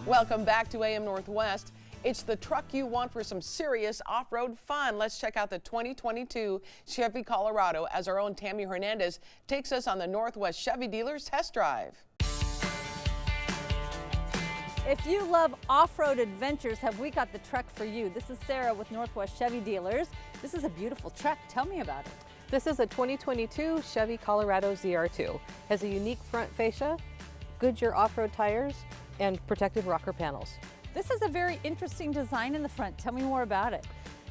Welcome back to AM Northwest. It's the truck you want for some serious off-road fun. Let's check out the 2022 Chevy Colorado as our own Tammy Hernandez takes us on the Northwest Chevy dealer's test drive. If you love off-road adventures, have we got the truck for you? This is Sarah with Northwest Chevy Dealers. This is a beautiful truck. Tell me about it. This is a 2022 Chevy Colorado ZR2. Has a unique front fascia, Goodyear Off-Road Tires, and protective rocker panels. This is a very interesting design in the front. Tell me more about it.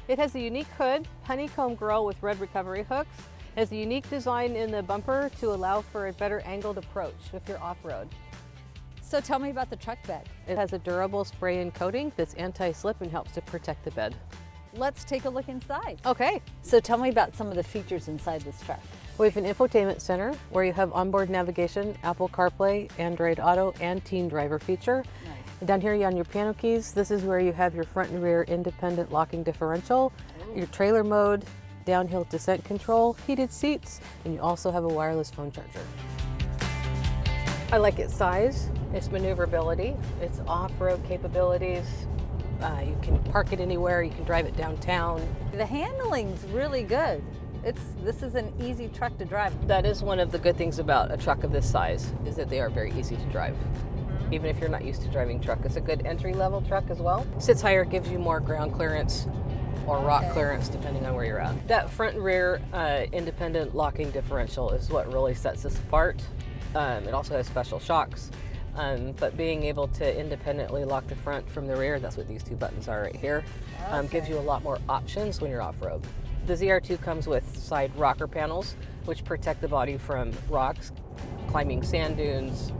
It has a unique hood, honeycomb grille with red recovery hooks. It has a unique design in the bumper to allow for a better angled approach if you're off-road. So tell me about the truck bed. It has a durable spray-in coating that's anti-slip and helps to protect the bed. Let's take a look inside. Okay. So tell me about some of the features inside this truck. We have an infotainment center where you have onboard navigation, Apple CarPlay, Android Auto, and Teen Driver feature. Nice. And down here on your piano keys, this is where you have your front and rear independent locking differential, your trailer mode, downhill descent control, heated seats, and you also have a wireless phone charger. I like its size, its maneuverability, its off-road capabilities. You can park it anywhere, you can drive it downtown. The handling's really good. This is an easy truck to drive. That is one of the good things about a truck of this size, is that they are very easy to drive. Even if you're not used to driving truck. It's a good entry-level truck as well. Sits higher, gives you more ground clearance or rock clearance depending on where you're at. That front and rear independent locking differential is what really sets this apart. It also has special shocks, but being able to independently lock the front from the rear, that's what these two buttons are right here, gives you a lot more options when you're off-road. The ZR2 comes with side rocker panels, which protect the body from rocks, climbing sand dunes,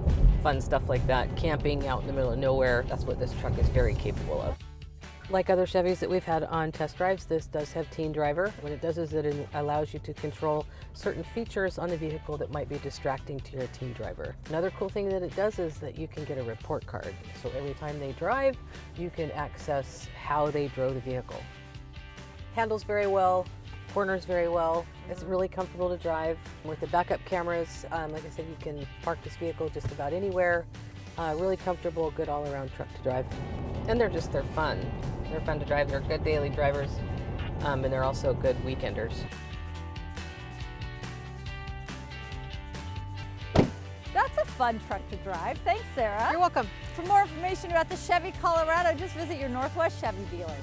fun stuff like that, camping out in the middle of nowhere. That's what this truck is very capable of. Like other Chevys that we've had on test drives, this does have Teen Driver. What it does is that it allows you to control certain features on the vehicle that might be distracting to your teen driver. Another cool thing that it does is that you can get a report card. So every time they drive, you can access how they drove the vehicle. Handles very well, corners very well. It's really comfortable to drive. With the backup cameras, like I said, you can park this vehicle just about anywhere. Really comfortable, good all-around truck to drive. And they're fun. They're fun to drive. They're good daily drivers, and they're also good weekenders. That's a fun truck to drive. Thanks, Sarah. You're welcome. For more information about the Chevy Colorado, just visit your Northwest Chevy dealer.